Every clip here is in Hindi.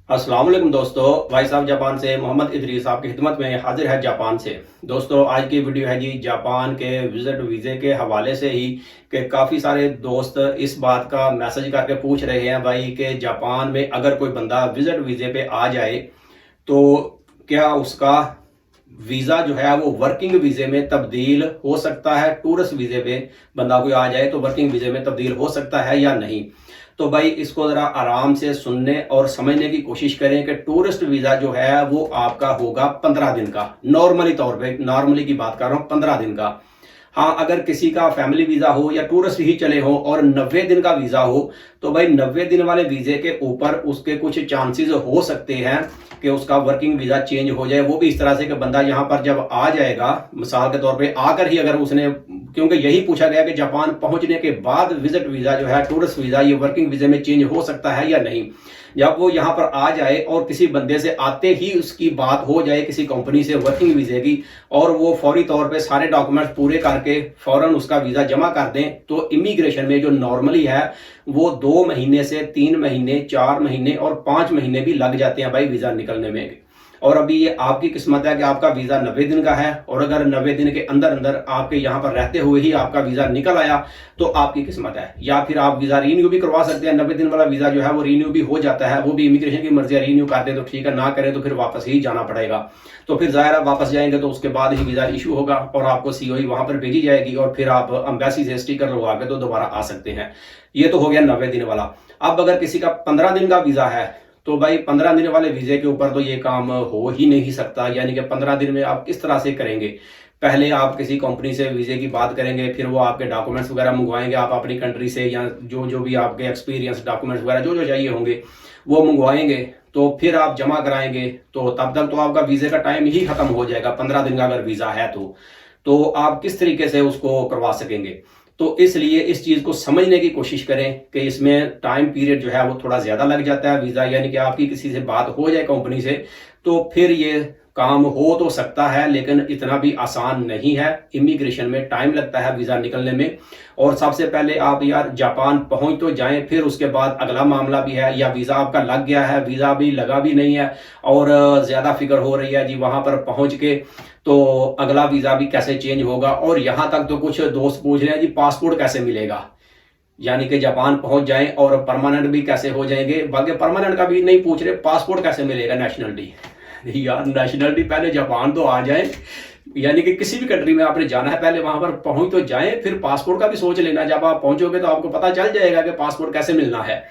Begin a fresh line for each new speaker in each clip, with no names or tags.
अस्सलाम वालेकुम दोस्तों। भाई साहब जापान से मोहम्मद इदरीस आपकी खिदमत में हाजिर है जापान से। दोस्तों आज की वीडियो है जी जापान के विजिट वीज़े के हवाले से ही कि काफ़ी सारे दोस्त इस बात का मैसेज करके पूछ रहे हैं भाई कि जापान में अगर कोई बंदा विजिट वीज़े पे आ जाए तो क्या उसका वीज़ा जो है वो वर्किंग वीज़े में तब्दील हो सकता है। टूरिस्ट वीज़े पे बंदा कोई आ जाए तो वर्किंग वीज़े में तब्दील हो सकता है या नहीं। तो भाई इसको ज़रा आराम से सुनने और समझने की कोशिश करें कि टूरिस्ट वीज़ा जो है वो आपका होगा 15 दिन का। नॉर्मली तौर पे, नॉर्मली की बात कर रहा हूँ, 15 दिन का। हाँ, अगर किसी का फैमिली वीज़ा हो या टूरिस्ट ही चले हो और 90 दिन का वीज़ा हो तो भाई 90 दिन वाले वीज़े के ऊपर उसके कुछ चांसेस हो सकते हैं कि उसका वर्किंग वीज़ा चेंज हो जाए। वो भी इस तरह से कि बंदा यहाँ पर जब आ जाएगा, मिसाल के तौर पे आकर ही अगर उसने, क्योंकि यही पूछा गया कि जापान पहुंचने के बाद विजिट वीज़ा जो है, टूरिस्ट वीज़ा, ये वर्किंग वीज़े में चेंज हो सकता है या नहीं। जब वो यहाँ पर आ जाए और किसी बंदे से आते ही उसकी बात हो जाए किसी कंपनी से वर्किंग वीज़े की और वो फौरी तौर पे सारे डॉक्यूमेंट्स पूरे करके फौरन उसका वीज़ा जमा कर दें तो इमिग्रेशन में जो नॉर्मली है वो 2 महीने से 3 महीने, 4 महीने और 5 महीने भी लग जाते हैं भाई वीज़ा निकलने में। और अभी ये आपकी किस्मत है कि आपका वीज़ा 90 दिन का है और अगर 90 दिन के अंदर अंदर आपके यहाँ पर रहते हुए ही आपका वीज़ा निकल आया तो आपकी किस्मत है। या फिर आप वीज़ा रीन्यू भी करवा सकते हैं। 90 दिन वाला वीज़ा जो है वो रीन्यू भी हो जाता है, वो भी इमिग्रेशन की मर्जी है। रीन्यू कर दे तो ठीक है, ना करें तो फिर वापस ही जाना पड़ेगा। तो फिर ज़ाहिर है वापस जाएंगे तो उसके बाद ही वीज़ा इशू होगा और आपको सीओई वहाँ पर भेजी जाएगी और फिर आप एम्बेसी से स्टिकर लगवा के तो दोबारा आ सकते हैं। ये तो हो गया 90 दिन वाला। अब अगर किसी का 15 दिन का वीज़ा है तो भाई 15 दिन वाले वीज़े के ऊपर तो ये काम हो ही नहीं सकता। यानी कि 15 दिन में आप किस तरह से करेंगे। पहले आप किसी कंपनी से वीज़े की बात करेंगे, फिर वो आपके डॉक्यूमेंट्स वगैरह मंगवाएंगे, आप अपनी कंट्री से या जो जो भी आपके एक्सपीरियंस डॉक्यूमेंट्स वगैरह जो जो चाहिए होंगे वो मंगवाएंगे। तो फिर आप जमा कराएंगे तो तब तक तो आपका वीज़े का टाइम ही खत्म हो जाएगा। 15 दिन का अगर वीज़ा है तो आप किस तरीके से उसको करवा सकेंगे। तो इसलिए इस चीज़ को समझने की कोशिश करें कि इसमें टाइम पीरियड जो है वो थोड़ा ज़्यादा लग जाता है। वीज़ा यानी कि आपकी किसी से बात हो जाए कंपनी से तो फिर ये काम हो तो सकता है लेकिन इतना भी आसान नहीं है। इमिग्रेशन में टाइम लगता है वीज़ा निकलने में। और सबसे पहले आप यार जापान पहुंच तो जाएं, फिर उसके बाद अगला मामला भी है। या वीज़ा आपका लग गया है, वीज़ा भी लगा भी नहीं है और ज़्यादा फिक्र हो रही है जी वहाँ पर पहुँच के तो अगला वीज़ा भी कैसे चेंज होगा। और यहाँ तक तो कुछ दोस्त पूछ रहे हैं जी पासपोर्ट कैसे मिलेगा। यानी कि जापान पहुंच जाएं और परमानेंट भी कैसे हो जाएंगे। बाकी परमानेंट का भी नहीं पूछ रहे, पासपोर्ट कैसे मिलेगा, नेशनलिटी। यार नेशनलिटी पहले जापान तो आ जाए। यानी कि किसी भी कंट्री में आपने जाना है पहले वहां पर पहुंच तो जाए, फिर पासपोर्ट का भी सोच लेना। जब आप पहुंचोगे तो आपको पता चल जाएगा कि पासपोर्ट कैसे मिलना है।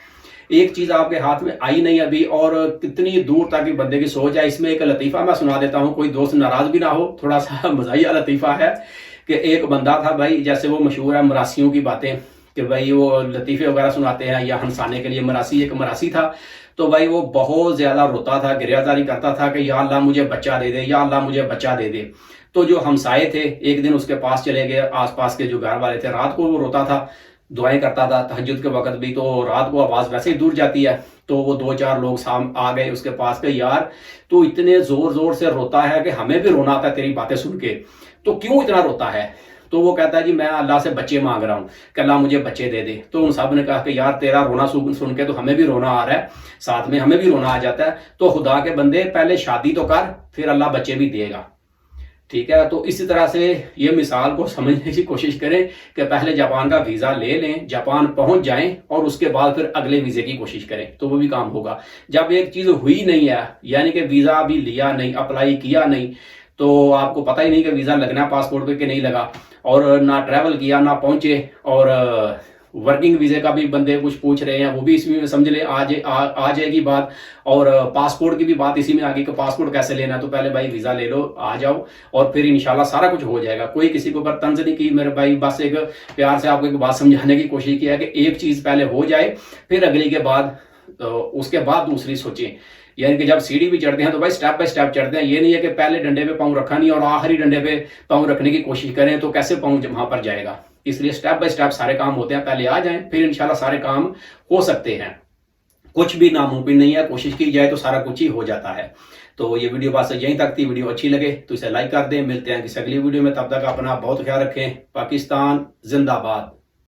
एक चीज आपके हाथ में आई नहीं अभी और कितनी दूर तक बंदे की सोच है। इसमें एक लतीफा मैं सुना देता हूँ, कोई दोस्त नाराज भी ना हो, थोड़ा सा मजाहिया लतीफा है कि एक बंदा था भाई, जैसे वो मशहूर है मरासियों की बातें कि भाई वो लतीफ़े वगैरह सुनाते हैं या हंसाने के लिए। मरासी एक मरासी था तो भाई वो बहुत ज़्यादा रोता था, गिरियाजारी करता था कि या अल्लाह मुझे बच्चा दे दे, या अल्लाह मुझे बच्चा दे दे। तो जो हमसाए थे एक दिन उसके पास चले गए, आसपास के जो घर वाले थे। रात को वो रोता था, दुआएं करता था तहज्जुद के वक्त भी, तो रात को आवाज़ वैसे ही दूर जाती है। तो वो 2-4 लोग साम आ गए उसके पास के, यार तो इतने ज़ोर ज़ोर से रोता है कि हमें भी रोना आता है तेरी बातें सुन के, तो क्यों इतना रोता है। तो वो कहता है जी मैं अल्लाह से बच्चे मांग रहा हूँ कि अल्लाह मुझे बच्चे दे दे। तो उन सब ने कहा कि यार तेरा रोना सुन के तो हमें भी रोना आ रहा है, साथ में हमें भी रोना आ जाता है। तो खुदा के बंदे पहले शादी तो कर, फिर अल्लाह बच्चे भी देगा। ठीक है, तो इसी तरह से ये मिसाल को समझने की कोशिश करें कि पहले जापान का वीज़ा ले लें, जापान पहुंच जाएं और उसके बाद फिर अगले वीज़े की कोशिश करें तो वो भी काम होगा। जब एक चीज़ हुई नहीं है, यानी कि वीज़ा अभी लिया नहीं, अप्लाई किया नहीं, तो आपको पता ही नहीं कि वीज़ा लगना पासपोर्ट पे कि नहीं लगा, और ना ट्रैवल किया ना पहुंचे, और वर्किंग वीज़े का भी बंदे कुछ पूछ रहे हैं, वो भी इसमें समझ ले आ जाएगी बात। और पासपोर्ट की भी बात इसी में आ गई कि पासपोर्ट कैसे लेना। तो पहले भाई वीज़ा ले लो, आ जाओ और फिर इंशाल्लाह सारा कुछ हो जाएगा। कोई किसी के ऊपर तंज नहीं की मेरे भाई, बस एक प्यार से आपको एक बात समझाने की कोशिश की है कि एक चीज़ पहले हो जाए फिर अगली के बाद, उसके बाद दूसरी सोचें। यानी कि जब सीढ़ी भी चढ़ते हैं तो भाई स्टेप बाय स्टेप चढ़ते हैं। ये नहीं है कि पहले डंडे पे पाँव रखा नहीं और आखिरी डंडे पे पाँव रखने की कोशिश करें तो कैसे पाँव वहां पर जाएगा। इसलिए स्टेप बाय स्टेप सारे काम होते हैं, पहले आ जाएं फिर इंशाल्लाह सारे काम हो सकते हैं। कुछ भी नामुमकिन नहीं है, कोशिश की जाए तो सारा कुछ ही हो जाता है। तो ये वीडियो बस यहीं तक थी। वीडियो अच्छी लगे तो इसे लाइक कर दें। मिलते हैं किसी अगली वीडियो में, तब तक अपना बहुत ख्याल रखें। पाकिस्तान जिंदाबाद।